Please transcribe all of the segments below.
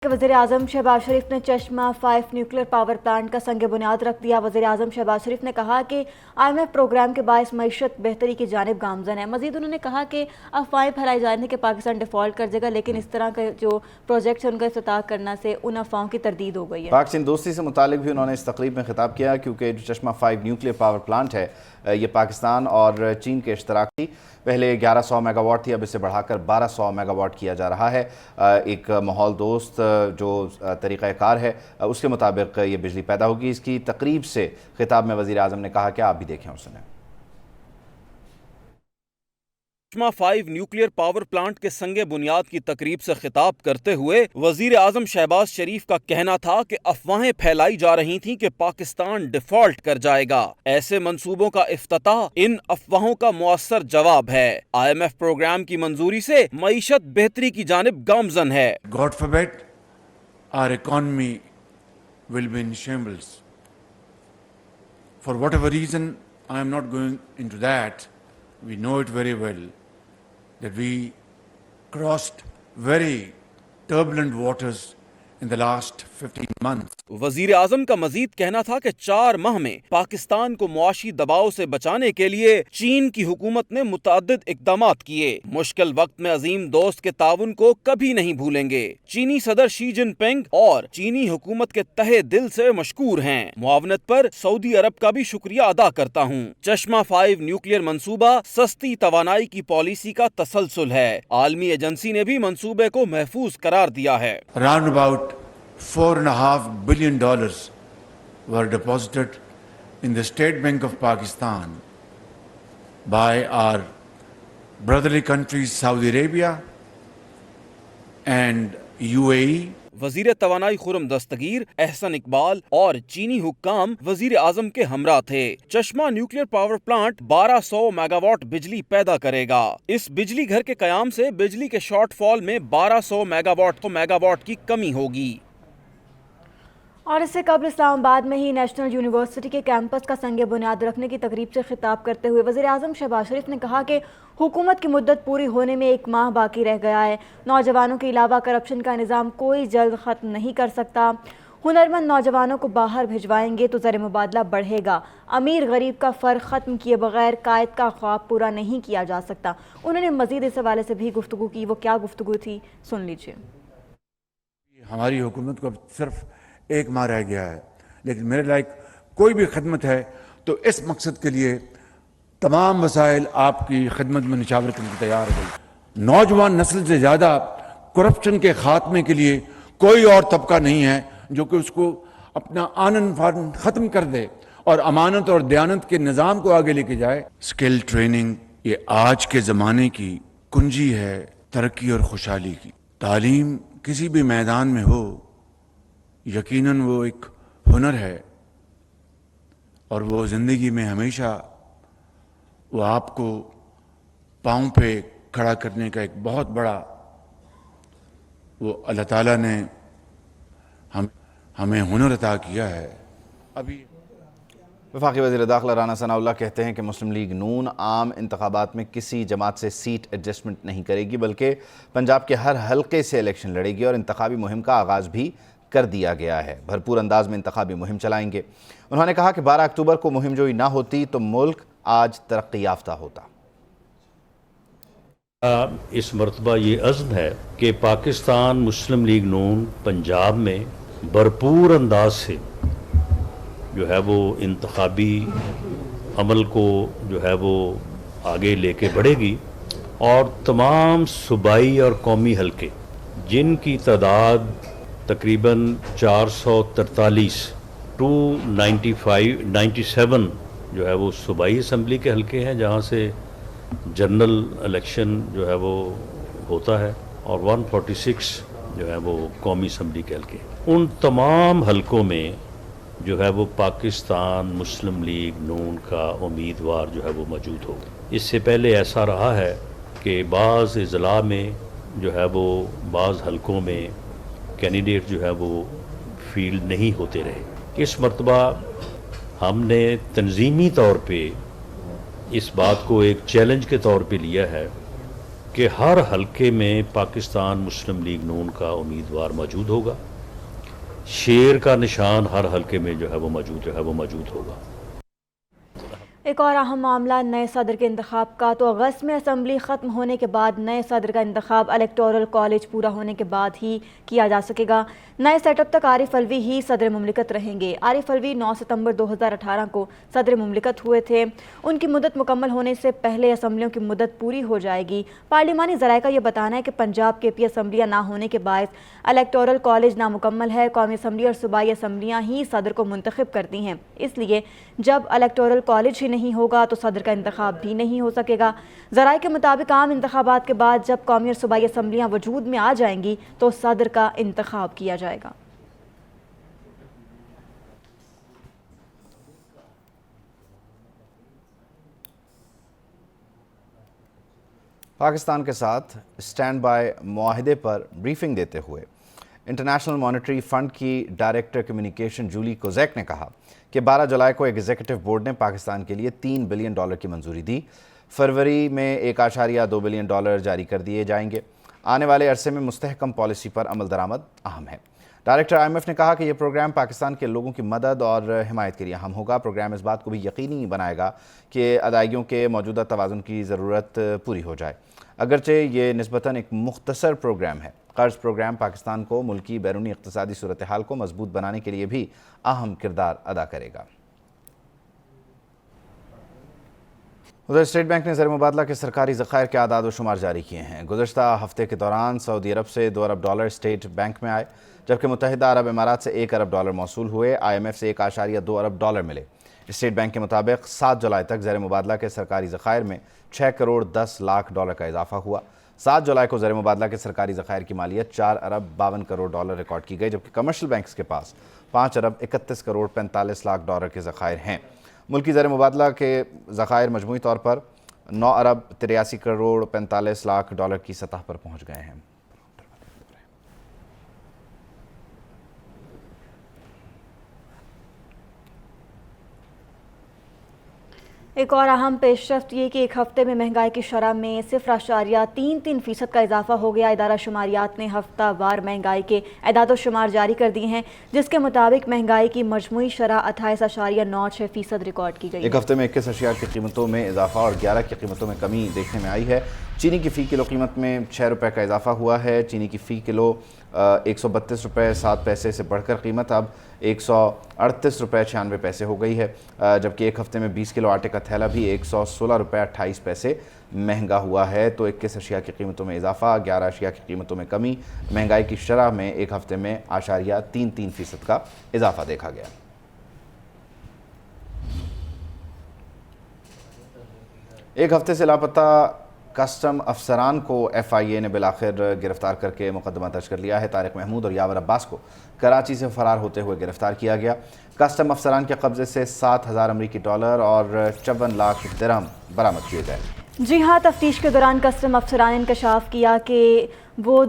वज़ीर आज़म शहबाज शरीफ ने चश्मा 5 न्यूक्लियर पावर प्लांट का संग बुनियाद रख दिया। वज़ीर आज़म शहबाज शरीफ ने कहा कि IMF प्रोग्राम के बायस मईशत बेहतरी की जानिब गामज़न है। मज़ीद उन्होंने कहा कि अफवाहें फैलाई जा रही हैं कि पाकिस्तान डिफ़ॉल्ट कर जाएगा, लेकिन इस तरह के जो प्रोजेक्ट्स हैं उनका इफ्तिताह करना से उन अफवाहों की तरदीद हो गई है। पाक चीन दोस्ती से मुतालिक भी उन्होंने इस तकरीब में खिताब किया, क्योंकि जो चश्मा 5 न्यूक्लियर पावर प्लांट है ये पाकिस्तान और चीन के इश्तराक थी। पहले 1100 मेगावाट थी, अब इसे बढ़ाकर 1200 मेगावाट किया जा रहा है। एक माहौल दोस्त जो तरीक़ाकार है उसके मुताबिक ये बिजली पैदा होगी। इसकी तकरीब से खिताब में वज़ीर आज़म ने कहा कि आप भी देखें और सुनें। चश्मा 5 न्यूक्लियर पावर प्लांट के संगे बुनियाद की तकरीब से खिताब करते हुए वजीर आजम शहबाज शरीफ का कहना था कि अफवाहें फैलाई जा रही थीं कि पाकिस्तान डिफॉल्ट कर जाएगा। ऐसे मंसूबों का इफ्तिताह इन अफवाहों का मुअस्सर जवाब है। IMF प्रोग्राम की मंजूरी से मईशत बेहतरी की जानिब गामजन है। God forbid our economy will be in shambles. For whatever reason, I am not going into that. We know it very well that we crossed very turbulent waters in the last 15 months. वजीर आजम का मजीद कहना था कि 4 माह में पाकिस्तान को मुआशी दबाव से बचाने के लिए चीन की हुकूमत ने मुतअद्दिद इक़दामात किए। मुश्किल वक्त में अजीम दोस्त के ताउन को कभी नहीं भूलेंगे। चीनी सदर शी जिनपिंग और चीनी हुकूमत के तहे दिल से मशकूर हैं। मुआवनत पर सऊदी अरब का भी शुक्रिया अदा करता हूँ। चश्मा 5 न्यूक्लियर मंसूबा सस्ती तवानाई की पॉलिसी का तसलसल है। आलमी एजेंसी ने भी मंसूबे को महफूज करार दिया है। Around about $4.5 billion were deposited in the State Bank of Pakistan by our brotherly countries Saudi Arabia and UAE. वजीर तवानाई खुरम दस्तगीर, एहसन इकबाल और चीनी हुक्काम वजीर आजम के हमरा थे। चश्मा न्यूक्लियर पावर प्लांट 1200 मेगावाट बिजली पैदा करेगा। इस बिजली घर के कयाम से बिजली के शॉर्टफॉल में 1200 मेगावाट की कमी होगी। और इससे कबल इस्लामाबाद में ही नेशनल यूनिवर्सिटी के कैंपस का संग बुनियाद रखने की तकरीब से खिताब करते हुए वज़ीर आज़म शहबाज शरीफ ने कहा कि हुकूमत की मुद्दत पूरी होने में 1 माह बाकी रह गया है। नौजवानों के अलावा करप्शन का निज़ाम कोई जल्द ख़त्म नहीं कर सकता। हुनरमंद नौजवानों को बाहर भिजवाएंगे तो ज़र मुबादला बढ़ेगा। अमीर गरीब का फ़र्क ख़त्म किए बगैर कायद का ख्वाब पूरा नहीं किया जा सकता। उन्होंने मज़ीद इस हवाले से भी गुफ्तगू की। वो क्या गुफ्तगू थी, सुन लीजिए। हमारी हुकूमत को अब सिर्फ 1 माह रह गया है, लेकिन मेरे लायक कोई भी खिदमत है तो इस मकसद के लिए तमाम वसाइल आपकी खिदमत में निछावर करने को तैयार हो गई। नौजवान नस्ल से ज़्यादा करप्शन के खात्मे के लिए कोई और तबका नहीं है जो कि उसको अपना आनन फानन ख़त्म कर दे और अमानत और दयानत के निज़ाम को आगे लेके जाए। स्किल ट्रेनिंग ये आज के ज़माने की कुंजी है तरक्की और खुशहाली की। तालीम किसी भी मैदान में हो, यकीनन वो एक हुनर है और वो ज़िंदगी में हमेशा वो आपको पाँव पे खड़ा करने का एक बहुत बड़ा वो अल्लाह ताला ने हमें हुनर अता किया है। अभी वफाकी वज़ीर दाखिला राना सनाउल्लाह कहते हैं कि मुस्लिम लीग नून आम इंतखाबात में किसी जमात से सीट एडजस्टमेंट नहीं करेगी, बल्कि पंजाब के हर हल्के से इलेक्शन लड़ेगी और इंतखाबी मुहिम का आगाज़ भी कर दिया गया है। भरपूर अंदाज में इंतखाबी मुहिम चलाएंगे। उन्होंने कहा कि 12 अक्टूबर को मुहिम जोई ना होती तो मुल्क आज तरक्की याफ्ता होता। इस मरतबा ये अज़्म है कि पाकिस्तान मुस्लिम लीग नून पंजाब में भरपूर अंदाज से जो है वो इंतखाबी अमल को जो है वो आगे लेके बढ़ेगी और तमाम सूबाई और कौमी हलके जिनकी तादाद तकरीबन 443 297 जो है वो सूबाई असम्बली के हलके हैं जहाँ से जनरल इलेक्शन जो है वो होता है और 146 जो है वो कौमी असम्बली के हलके। उन तमाम हलकों में जो है वो पाकिस्तान मुस्लिम लीग नून का उम्मीदवार जो है वो मौजूद होगा। इससे पहले ऐसा रहा है कि बाज़ अज़ला में जो है वो बाज़ हलकों में कैंडिडेट जो है वो फील्ड नहीं होते रहे। इस मरतबा हमने तंजीमी तौर पे इस बात को एक चैलेंज के तौर पे लिया है کہ ہر حلقے میں پاکستان مسلم لیگ نون کا امیدوار موجود ہوگا. شیر کا نشان ہر حلقے میں جو ہے وہ موجود ہوگا. ایک اور اہم معاملہ نئے صدر کے انتخاب کا. تو اگست میں اسمبلی ختم ہونے کے بعد نئے صدر کا انتخاب الیکٹورل کالج پورا ہونے کے بعد ہی کیا جا سکے گا. نئے سیٹ اپ تک عارف الوی ہی صدر مملکت رہیں گے. عارف الوی 9 ستمبر 2018 کو صدر مملکت ہوئے تھے. ان کی مدت مکمل ہونے سے پہلے اسمبلیوں کی مدت پوری ہو جائے گی. پارلیمانی ذرائع کا یہ بتانا ہے کہ پنجاب کے پی اسمبلیاں نہ ہونے کے باعث الیکٹورل کالج نامکمل ہے. قومی اسمبلی اور صوبائی اسمبلیاں ہی صدر کو منتخب کرتی ہیں. اس لیے جب الیکٹورل کالج ہی نہیں ہوگا تو صدر کا انتخاب بھی نہیں ہو سکے گا. ذرائع کے مطابق عام انتخابات کے بعد جب قومی اور صوبائی اسمبلیاں وجود میں آ جائیں گی تو صدر کا انتخاب کیا جائے گا. پاکستان کے ساتھ اسٹینڈ بائی معاہدے پر بریفنگ دیتے ہوئے انٹرنیشنل مانیٹری فنڈ کی ڈائریکٹر کمیونیکیشن جولی کوزیک نے کہا کہ 12 جولائی کو ایگزیکٹو بورڈ نے پاکستان کے لیے $3 بلین کی منظوری دی. فروری میں $1.2 بلین جاری کر دیے جائیں گے. آنے والے عرصے میں مستحکم پالیسی پر عمل درآمد اہم ہے. ڈائریکٹر IMF نے کہا کہ یہ پروگرام پاکستان کے لوگوں کی مدد اور حمایت کے لیے اہم ہوگا. پروگرام اس بات کو بھی یقینی بنائے گا کہ ادائیگیوں کے موجودہ توازن کی ضرورت پوری ہو جائے. اگرچہ یہ نسبتاً ایک مختصر پروگرام ہے، قرض پروگرام پاکستان کو ملکی بیرونی اقتصادی صورتحال کو مضبوط بنانے کے لیے بھی اہم کردار ادا کرے گا. ادھر اسٹیٹ بینک نے زر مبادلہ کے سرکاری ذخائر کے اعداد و شمار جاری کیے ہیں. گزشتہ ہفتے کے دوران سعودی عرب سے $2 ارب اسٹیٹ بینک میں آئے، جبکہ متحدہ عرب امارات سے $1 ارب موصول ہوئے. IMF سے $1.2 ارب ملے. اسٹیٹ بینک کے مطابق 7 جولائی تک زر مبادلہ کے سرکاری ذخائر میں $6 کروڑ 10 لاکھ کا اضافہ ہوا. 7 جولائی کو زر مبادلہ کے سرکاری ذخائر کی مالیت $4 ارب 52 کروڑ ریکارڈ کی گئی، جبکہ کمرشل بینکس کے پاس $5 ارب 31 کروڑ 45 لاکھ کے ذخائر ہیں. ملکی زر مبادلہ کے ذخائر مجموعی طور پر $9 ارب 83 کروڑ 45 لاکھ کی سطح پر پہنچ گئے ہیں. ایک اور اہم پیش رفت یہ کہ ایک ہفتے میں مہنگائی کی شرح میں 0.33% کا اضافہ ہو گیا. ادارہ شماریات نے ہفتہ وار مہنگائی کے اعداد و شمار جاری کر دیے ہیں، جس کے مطابق مہنگائی کی مجموعی شرح 28.96% ریکارڈ کی گئی. ایک ہفتے میں 21 اشیاء کی قیمتوں میں اضافہ اور 11 کی قیمتوں میں کمی دیکھنے میں آئی ہے. چینی کی فی کلو قیمت میں $6 کا اضافہ ہوا ہے. چینی کی فی کلو $132.07 سے بڑھ کر قیمت اب $138.96 ہو گئی ہے، جبکہ ایک ہفتے میں 20 کلو آٹے کا تھیلا بھی $116.28 مہنگا ہوا ہے. تو 21 اشیاء کی قیمتوں میں اضافہ، 11 اشیاء کی قیمتوں میں کمی. مہنگائی کی شرح میں ایک ہفتے میں 0.33% کا اضافہ دیکھا گیا. ایک ہفتے سے لاپتہ کسٹم افسران کو FIA نے بالآخر گرفتار کر کے مقدمہ درج کر لیا ہے. طارق محمود اور یاور عباس کو کراچی سے فرار ہوتے ہوئے گرفتار کیا گیا. کسٹم افسران کے قبضے سے $7,000 اور 54 لاکھ درہم برآمد کیے گئے. جی ہاں، تفتیش کے دوران کسٹم افسران نے انکشاف کیا کہ وہ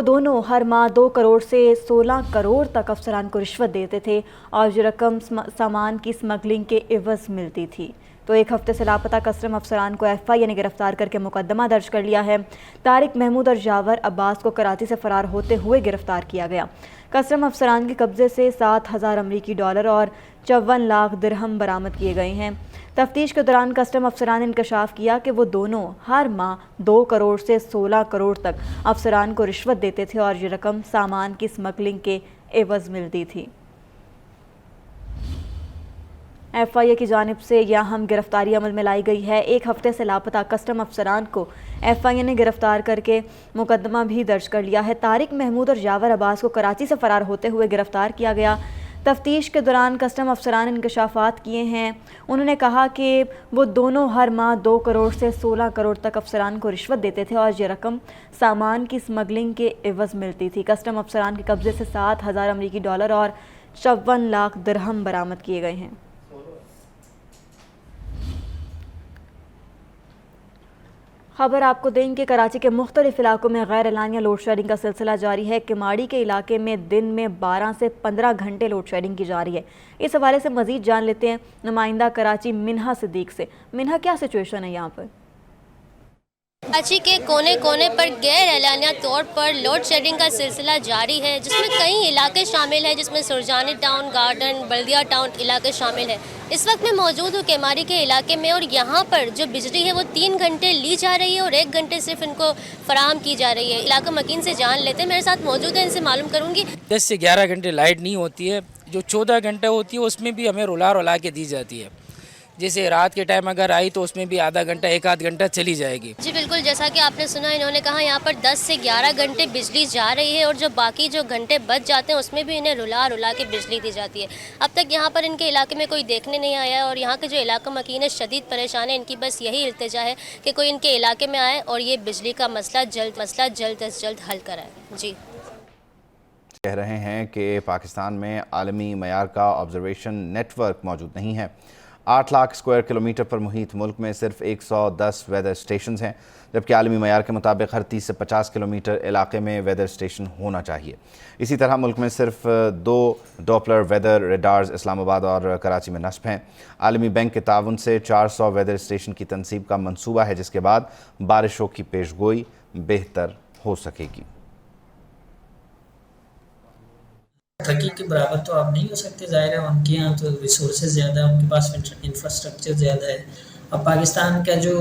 دونوں ہر ماہ 2 کروڑ سے 16 کروڑ تک افسران کو رشوت دیتے تھے اور یہ رقم سامان کی اسمگلنگ کے عوض ملتی تھی. تو ایک ہفتے سے لاپتہ کسٹم افسران کو FIA نے گرفتار کر کے مقدمہ درج کر لیا ہے. طارق محمود اور یاور عباس کو کراچی سے فرار ہوتے ہوئے گرفتار کیا گیا. کسٹم افسران کے قبضے سے $7,000 اور 54 لاکھ درہم برآمد کیے گئے ہیں. تفتیش کے دوران کسٹم افسران نے انکشاف کیا کہ وہ دونوں ہر ماہ 2 کروڑ سے 16 کروڑ تک افسران کو رشوت دیتے تھے اور یہ رقم سامان کی اسمگلنگ کے عوض ملتی تھی. FIA کی جانب سے یہ اہم گرفتاری عمل میں لائی گئی ہے. ایک ہفتے سے لاپتہ کسٹم افسران کو FIA نے گرفتار کر کے مقدمہ بھی درج کر لیا ہے. طارق محمود اور یاور عباس کو کراچی سے فرار ہوتے ہوئے گرفتار کیا گیا. تفتیش کے دوران کسٹم افسران نے انکشافات کیے ہیں. انہوں نے کہا کہ وہ دونوں ہر ماہ 2 کروڑ سے 16 کروڑ تک افسران کو رشوت دیتے تھے اور یہ رقم سامان کی اسمگلنگ کے عوض ملتی تھی. کسٹم افسران کے قبضے سے $7,000 اور 54 لاکھ درہم برآمد کیے گئے ہیں. خبر آپ کو دیں کہ کراچی کے مختلف علاقوں میں غیر اعلانیہ لوڈ شیڈنگ کا سلسلہ جاری ہے. کماڑی کے علاقے میں دن میں 12 سے 15 گھنٹے لوڈ شیڈنگ کی جاری ہے. اس حوالے سے مزید جان لیتے ہیں نمائندہ کراچی منہا صدیق سے. منہا، کیا سچویشن ہے یہاں پر؟ कराची के कोने कोने पर गैर एलानिया तौर पर लोड शेडिंग का सिलसिला जारी है, जिसमें कई इलाके शामिल हैं, जिसमें सुरजानी टाउन, गार्डन, बल्दिया टाउन इलाके शामिल हैं। इस वक्त मैं मौजूद हूँ केमारी के इलाके में, और यहाँ पर जो बिजली है वो 3 घंटे ली जा रही है और 1 घंटे सिर्फ इनको फराहम की जा रही है। इलाका मकीन से जान लेते हैं, मेरे साथ मौजूद है, इनसे मालूम करूँगी। 10 से 11 घंटे लाइट नहीं होती है, जो 14 घंटे होती है उसमें भी हमें रुला के दी जाती है। जैसे रात के टाइम अगर आई तो उसमें भी आधा घंटा 1 आध घंटा चली जाएगी। जी बिल्कुल, जैसा कि आपने सुना, इन्होंने कहा यहाँ पर 10 से 11 घंटे बिजली जा रही है, और जो बाकी जो घंटे बच जाते हैं उसमें भी इन्हें रुला के बिजली दी जाती है। अब तक यहाँ पर इनके इलाके में कोई देखने नहीं आया है, और यहाँ के जो इलाका मकीन है शदीद परेशान है। इनकी बस यही इल्तिजा है कि कोई इनके इलाके में आए और ये बिजली का मसला जल्द अज जल्द हल कराए। जी कह रहे हैं कि पाकिस्तान में आलमी मयार का ऑब्जर्वेशन नेटवर्क मौजूद नहीं है। 8 लाख स्क्वायर किलोमीटर पर मुहित मुल्क में सिर्फ 110 वेदर स्टेशन हैं, जबकि आलमी मयार के मुताबिक हर 30 से 50 किलोमीटर इलाके में वेदर स्टेशन होना चाहिए। इसी तरह मुल्क में सिर्फ 2 डॉपलर वेदर रेडार्स इस्लामाबाद और कराची में नस्ब हैं। आलमी बैंक के ताउन से 400 वेदर स्टेशन की तनसीब का मंसूबा है, जिसके बाद बारिशों की पेशगोई बेहतर हो सकेगी। टर्की के बराबर तो आप नहीं हो सकते, ज़ाहिर है उनके यहाँ तो रिसोर्सेज ज़्यादा है, उनके पास इंफ्रास्ट्रक्चर ज़्यादा है। अब पाकिस्तान का जो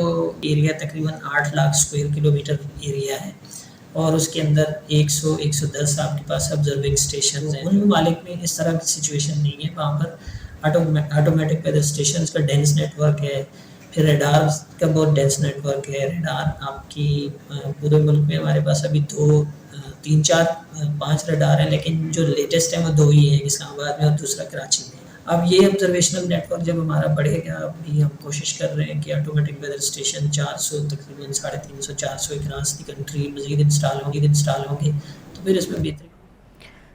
एरिया तकरीबन 8 लाख स्क्वायर किलोमीटर एरिया है, और उसके अंदर 110 आपके पास ऑब्जर्विंग स्टेशन हैं। उन ममालिक में इस तरह की सिचुएशन नहीं है, वहाँ पर ऑटोमेटिक वेदर स्टेशन का डेंस नेटवर्क है, फिर रेडार का बहुत डेंस नेटवर्क है। रेडार आपकी पूरे मुल्क में हमारे पास अभी 2, 3, 4, 5 रेडार हैं, लेकिन जो लेटेस्ट है वो 2 ही हैं, इस्लामाबाद में और दूसरा कराची में। अब ये ऑब्जर्वेशनल नेटवर्क जब हमारा बढ़ेगा, अभी हम कोशिश कर रहे हैं कि ऑटोमेटिक वेदर स्टेशन 400 तकरीबन 350 400 अक्रॉस दी कंट्री मज़ीद इंस्टॉल होंगे, तो फिर इसमें बेहतरी।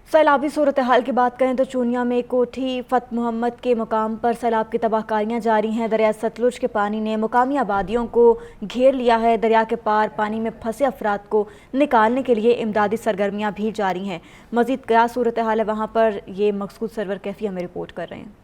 सैलाबी सूरत हाल की बात करें तो चूनिया में कोठी फत मोहम्मद के मुकाम पर सैलाब की तबाहकारियाँ जारी हैं। दरिया सतलुज के पानी ने मुकामी आबादियों को घेर लिया है। दरिया के पार पानी में फंसे अफराद को निकालने के लिए इमदादी सरगर्मियाँ भी जारी हैं। मज़ीद क्या सूरत हाल है वहाँ पर, ये मकसूद सरवर कैफी हमें रिपोर्ट कर रहे हैं।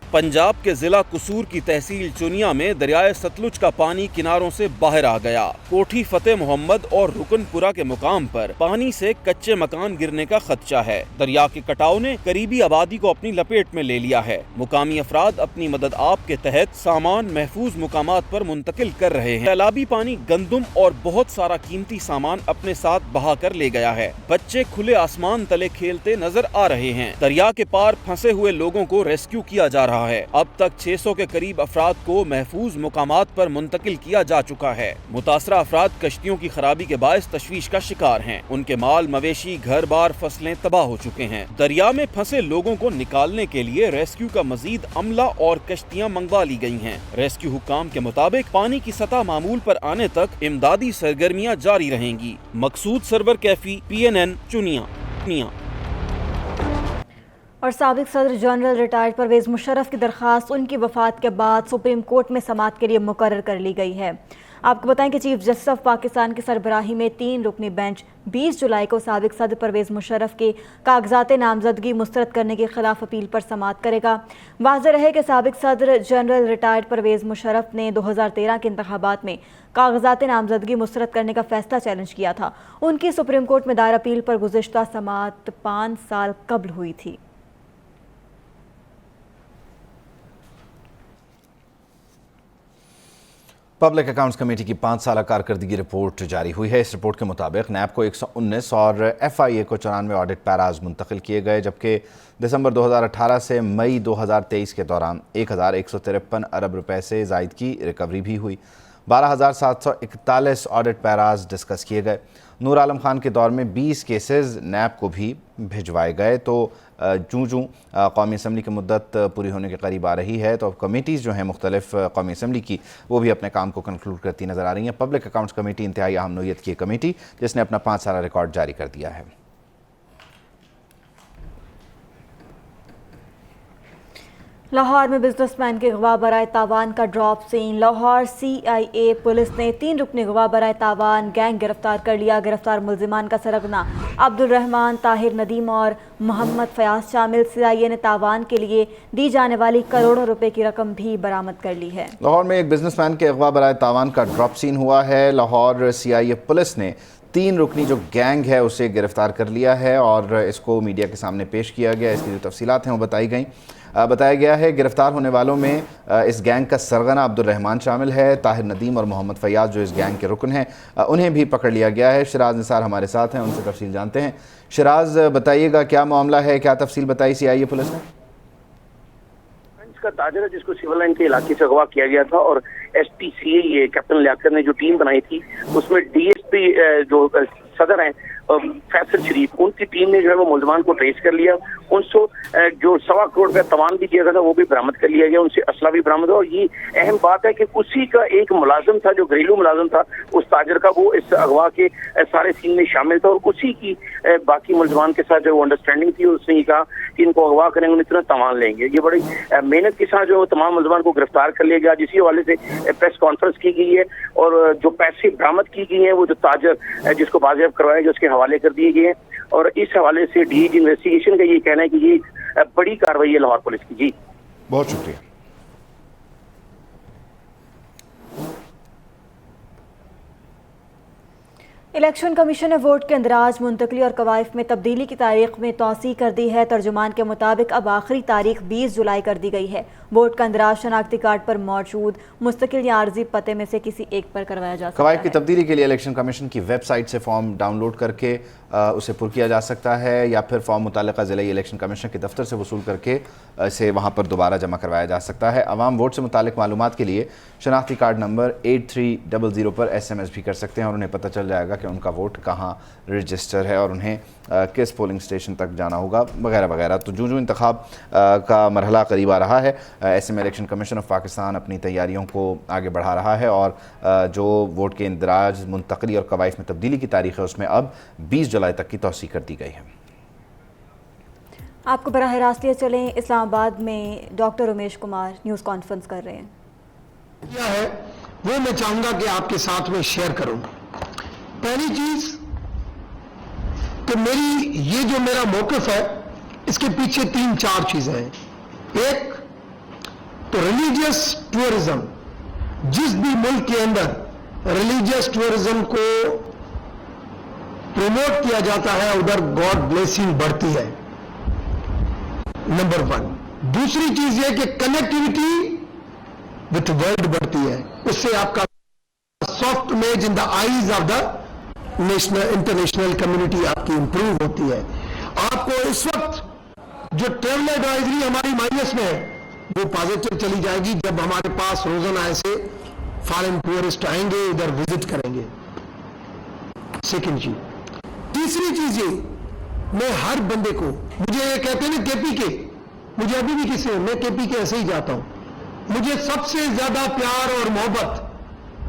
पंजाब के जिला कसूर की तहसील चुनिया में दरियाए सतलुज का पानी किनारों से बाहर आ गया। कोठी फतेह मोहम्मद और रुकनपुरा के मुकाम पर पानी से कच्चे मकान गिरने का खदशा है। दरिया के कटाव ने करीबी आबादी को अपनी लपेट में ले लिया है। मुकामी अफराद अपनी मदद आप के तहत सामान महफूज मुकामात पर मुंतकिल कर रहे हैं। सैलाबी पानी गंदुम और बहुत सारा कीमती सामान अपने साथ बहा कर ले गया है। बच्चे खुले आसमान तले खेलते नजर आ रहे हैं। दरिया के पार फंसे हुए लोगों को रेस्क्यू किया जा रहा है। अब तक 600 के करीब अफराद को महफूज मुकामात पर मुंतकिल किया जा चुका है। मुतासरा अफराद कश्तियों की खराबी के बायस तशवीश का शिकार हैं। उनके माल मवेशी, घर बार, फसलें तबाह हो चुके हैं। दरिया में फंसे लोगों को निकालने के लिए रेस्क्यू का मजीद अमला और कश्तियां मंगवा ली गई हैं। रेस्क्यू हुक्काम के मुताबिक पानी की सतह मामूल पर आने तक इमदादी सरगर्मियां जारी रहेंगी। मकसूद सरवर कैफी, PNN चुनिया। और साबिक सदर जनरल रिटायर्ड परवेज़ मुशर्रफ की दरख्वास्त उनकी वफ़ात के बाद सुप्रीम कोर्ट में समाअत के लिए मुकर्रर कर ली गई है। आपको बताएं कि चीफ जस्टिस ऑफ पाकिस्तान की सरबराही में 3 रुकनी बेंच 20 जुलाई को साबिक सदर परवेज़ मुशर्रफ के कागजात नामजदगी मुस्तरद करने के खिलाफ अपील पर समाअत करेगा। वाज़ेह रहे कि साबिक सदर जनरल रिटायर्ड परवेज़ मुशर्रफ ने 2013 के इंतखाबात में कागजात नामजदगी मुस्तरद करने का फैसला चैलेंज किया था। उनकी सुप्रीम कोर्ट में दायर अपील पर गुज़िश्ता समाअत 5 साल कबल हुई थी। पब्लिक अकाउंट्स कमेटी की 5 साल कारकर्दगी रिपोर्ट जारी हुई है। इस रिपोर्ट के मुताबिक नैब को 119 और FIA को 94 ऑडिट पैराज मुंतकिल किए गए, जबकि दिसंबर 2018 से मई 2023 के दौरान 1153 अरब रुपए से ज़ायद की रिकवरी भी हुई। 12,741 ऑडिट पैराज डिस्कस किए गए। नूर आलम खान के दौर में 20 केसेस नैब को भी भिजवाए गए। तो जूँ कौमी असम्बली की मुद्दत पूरी होने के करीब आ रही है, तो अब कमेटीज़ जो हैं मुख्तलिफ कौमी असम्बली की, वो भी अपने काम को कंक्लूड करती नज़र आ रही हैं। पब्लिक अकाउंट्स कमेटी इंतहाई अहम नौइयत की कमेटी जिसने अपना 5 साला रिकॉर्ड जारी कर दिया है। लाहौर में बिजनेसमैन के गवाह बराए तावान का drop scene. Lahore CIA police ने 3 रुकनी गवाह बराए तावान गैंग गिरफ्तार कर लिया। गिरफ्तार मुल्जिमान का सरगना عبدالرحمان، طاہر ندیم اور محمد فیاض شامل CIA نے تاوان کے لیے دی جانے والی کروڑوں روپے کی رقم بھی برآمد کر لی ہے۔ لاہور میں ایک بزنس مین کے اغوا برائے تاوان کا ڈراپ سین ہوا ہے۔ لاہور CIA پولیس نے 3 رکنی جو گینگ ہے اسے گرفتار کر لیا ہے اور اس کو میڈیا کے سامنے پیش کیا گیا۔ اس کی جو تفصیلات ہیں وہ بتایا گیا ہے گرفتار ہونے والوں میں اس گینگ کا سرغنہ عبدالرحمان شامل ہے۔ طاہر ندیم اور محمد فیاض جو اس گینگ کے رکن ہیں انہیں بھی پکڑ لیا گیا ہے۔ شراز نثار ہمارے ساتھ ہیں، ان سے تفصیل جانتے ہیں۔ شراز، بتائیے گا کیا معاملہ ہے، کیا تفصیل بتائی CIA پولیس نے؟ کا تاجر ہے جس کو سول لائن کے علاقے سے اغوا کیا گیا تھا اور SPCA کیپٹن لیاقت نے جو ٹیم بنائی تھی اس میں DSP جو صدر ہیں فیصل شریف، ان کی ٹیم نے جو ہے وہ ملزمان کو ٹریس کر لیا۔ ان سے جو 1.25 کروڑ روپے تاوان بھی دیا گیا تھا وہ بھی برآمد کر لیا گیا، ان سے اسلحہ بھی برآمد ہوا۔ اور یہ اہم بات ہے کہ اسی کا ایک ملازم تھا جو گھریلو ملازم تھا اس تاجر کا، وہ اس اغوا کے سارے سین میں شامل تھا اور اسی کی باقی ملزمان کے ساتھ جو انڈرسٹینڈنگ تھی، اس نے یہ کہا کہ ان کو اغوا کریں گے، اتنا تاوان لیں گے۔ یہ بڑی محنت کے ساتھ جو تمام ملزمان کو گرفتار کر لیا گیا، جسی حوالے سے پریس کانفرنس کی گئی ہے اور جو پیسے برآمد کی گئی ہیں وہ جو تاجر جس کو بازیاب کروایا گیا اس کے حوالے کر دیے گئے ہیں اور اس حوالے سے DIG انویسٹیگیشن کا یہ کہنا ہے کہ یہ بڑی کارروائی ہے لاہور پولیس کی۔ جی بہت شکریہ۔ الیکشن کمیشن نے ووٹ کے اندراج، منتقلی اور قوائف میں تبدیلی کی تاریخ میں توسیع کر دی ہے۔ ترجمان کے مطابق اب آخری تاریخ 20 جولائی کر دی گئی ہے۔ ووٹ کا اندراج شناختی کارڈ پر موجود مستقل یا عارضی پتے میں سے کسی ایک پر کروایا جا سکتا ہے۔ قوائف کی تبدیلی کے لیے الیکشن کمیشن کی ویب سائٹ سے فارم ڈاؤن لوڈ کر کے اسے پر کیا جا سکتا ہے یا پھر فارم متعلقہ ضلعی الیکشن کمیشن کے دفتر سے وصول کر کے اسے وہاں پر دوبارہ جمع کروایا جا سکتا ہے۔ عوام ووٹ سے متعلق معلومات کے لیے شناختی کارڈ نمبر 8300 پر SMS بھی کر سکتے ہیں اور انہیں پتہ چل جائے گا کہ ان کا ووٹ کہاں رجسٹر ہے اور انہیں کس پولنگ سٹیشن تک جانا ہوگا وغیرہ وغیرہ۔ تو جو انتخاب کا مرحلہ قریب آ رہا ہے، ایسے میں الیکشن کمیشن آف پاکستان اپنی تیاریوں کو آگے بڑھا رہا ہے اور جو ووٹ کے اندراج، منتقلی اور قوائف میں تبدیلی کی تاریخ ہے اس میں اب 20 جولائی تک کی توسیع کر دی گئی ہے۔ آپ کو براہ راست لیے چلیں، اسلام آباد میں doctor Amish Kumar news conference کر رہے ہیں۔ کیا ہے وہ میں چاہوں گا کہ آپ کے ساتھ میں شیئر کروں۔ پہلی چیز کہ یہ جو میرا موقف ہے اس کے پیچھے 3-4 چیزیں ہیں۔ ایک تو ریلیجیس ٹورزم، جس بھی ملک کے اندر ریلیجیس ٹورزم کو پروموٹ کیا جاتا ہے ادھر گاڈ بلیسنگ بڑھتی ہے، نمبر 1۔ دوسری چیز یہ کہ کنیکٹیوٹی وتھ ورلڈ بڑھتی ہے، اس سے آپ کا soft image in the eyes of the international community آپ کی امپروو ہوتی ہے۔ آپ کو اس وقت جو ٹریول ایڈوائزری ہماری مائنس میں ہے وہ پازیٹو چلی جائے گی جب ہمارے پاس روزانہ ایسے فارن ٹورسٹ آئیں گے، ادھر وزٹ کریں گے۔ سیکنڈ چیز، تیسری چیز یہ، میں ہر بندے کو، مجھے یہ کہتے ہیں نا KPK، مجھے ابھی بھی کسی میں KPK ایسے ہی جاتا ہوں، مجھے سب سے زیادہ پیار اور محبت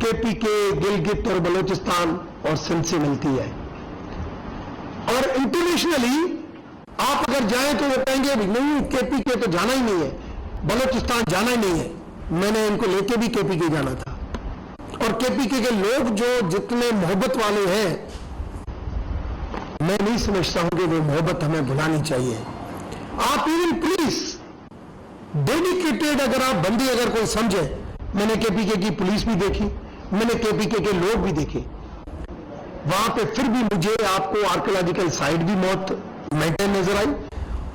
KPK گلگت اور بلوچستان اور سندھ سے ملتی ہے۔ اور انٹرنیشنلی آپ اگر جائیں تو وہ کہیں گے نہیں KPK تو جانا ہی نہیں ہے، بلوچستان جانا ہی نہیں ہے۔ میں نے ان کو لے کے بھی KPK جانا تھا اور KPK کے لوگ جو جتنے محبت والے ہیں، میں نہیں سمجھتا ہوں کہ وہ محبت ہمیں بھلانی چاہیے۔ آپ ایون پولیس ڈیڈیکیٹڈ اگر آپ بندی اگر کوئی سمجھے، میں نے KPK کی پولیس بھی دیکھی، میں نے KPK کے لوگ بھی دیکھے، وہاں پہ پھر بھی مجھے آپ کو آرکیولوجیکل سائٹ بھی بہت مینٹین نظر آئی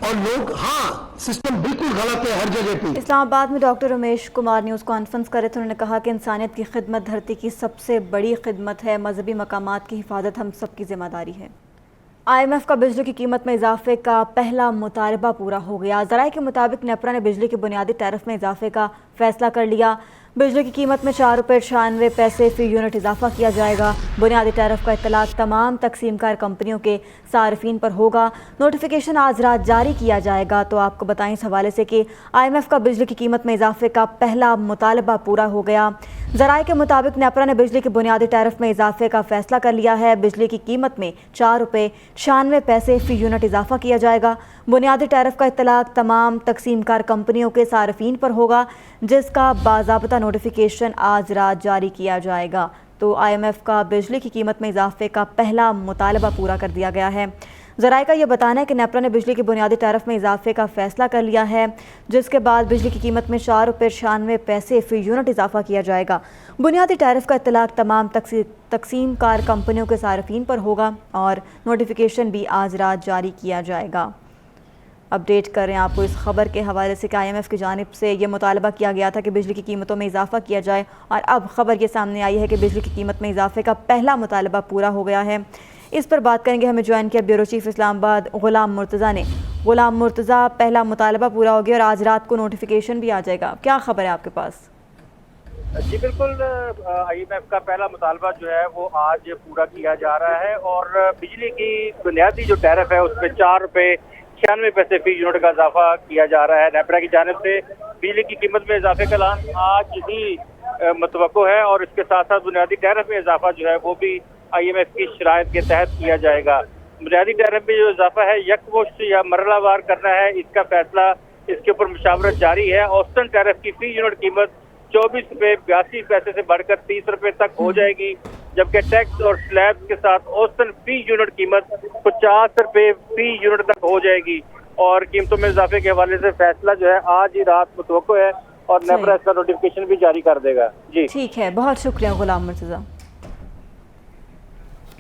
اور لوگ، ہاں سسٹم بالکل غلط ہے ہر جگہ پہ۔ اسلام آباد میں doctor Amish Kumar news conference کر رہے تھے، انہوں نے کہا کہ انسانیت کی خدمت دھرتی کی سب سے بڑی خدمت ہے، مذہبی مقامات کی حفاظت ہم سب کی ذمہ داری ہے۔ IMF کا بجلی کی قیمت میں اضافے کا پہلا مطالبہ پورا ہو گیا۔ ذرائع کے مطابق نیپرا نے بجلی کے بنیادی ٹیرف میں اضافے کا فیصلہ کر لیا۔ بجلی کی قیمت میں 4.96 روپے فی یونٹ اضافہ کیا جائے گا۔ بنیادی ٹیرف کا اطلاق تمام تقسیم کار کمپنیوں کے صارفین پر ہوگا۔ نوٹیفیکیشن آج رات جاری کیا جائے گا۔ تو آپ کو بتائیں اس حوالے سے کہ IMF کا بجلی کی قیمت میں اضافے کا پہلا مطالبہ پورا ہو گیا۔ ذرائع کے مطابق نیپرا نے بجلی کے بنیادی ٹیرف میں اضافے کا فیصلہ کر لیا ہے۔ بجلی کی قیمت میں 4.96 فی یونٹ اضافہ کیا جائے گا۔ بنیادی ٹیرف کا اطلاق تمام تقسیم کار کمپنیوں کے صارفین پر ہوگا، جس کا باضابطہ نوٹیفیکیشن آج رات جاری کیا جائے گا۔ तो IMF का बिजली की कीमत में इजाफे का पहला मुतालबा पूरा कर दिया गया है। ज़राए का ये बताना है कि नेपरा ने बिजली के बुनियादी टैरिफ में इजाफे का फैसला कर लिया है, जिसके बाद बिजली की कीमत में 4 रुपये 96 पैसे फ़ी यूनिट इजाफा किया जाएगा। बुनियादी टैरिफ का इत्तलाक तमाम तकसीम कार कंपनियों के सार्फिन पर होगा और नोटिफिकेशन भी आज रात जारी किया जाएगा। अपडेट कर रहे हैं आपको इस खबर के हवाले से कि IMF की जानिब से ये मुतालबा किया गया था कि बिजली की कीमतों में इजाफा किया जाए, और अब खबर ये सामने आई है कि बिजली की कीमत में इजाफे का पहला मुतालबा पूरा हो गया है। इस पर बात करेंगे, हमें ज्वाइन किया ब्यूरो चीफ इस्लामाबाद गुलाम मुर्तज़ा ने। गुलाम मुर्तज़ा, पहला मुतालबा पूरा हो गया और आज रात को नोटिफिकेशन भी आ जाएगा, क्या खबर है आपके पास? जी बिल्कुल, IMF का पहला मुतालबा जो है वो आज पूरा किया जा रहा है और बिजली की बुनियादी जो टैरिफ है उसमें 4 रुपये 96 पैसे फी यूनिट का इजाफा किया जा रहा है। नेपरा की जानिब से बिजली की कीमत में इजाफे का ऐलान आज ही मुतवक्को है और इसके साथ साथ बुनियादी टैरिफ में इजाफा जो है वो भी IMF की शराइत के तहत किया जाएगा। बुनियादी टैरिफ में जो इजाफा है यकमुश्त या मरलावार करना है, इसका फैसला इसके ऊपर मुशावरत जारी है। औसतन टैरिफ की फी यूनिट कीमत 24 रुपये 82 पैसे से बढ़कर 30 रुपये तक हो जाएगी, जबकि टैक्स और स्लैब्स के साथ औसतन फी यूनिट कीमत 50 रुपये फी यूनिट तक हो जाएगी। और कीमतों में इजाफे के हवाले से फैसला जो है आज ही रात मुतवक्को है और नेपरा इसका नोटिफिकेशन भी जारी कर देगा। जी ठीक है, बहुत शुक्रिया गुलाम मुर्तज़ा।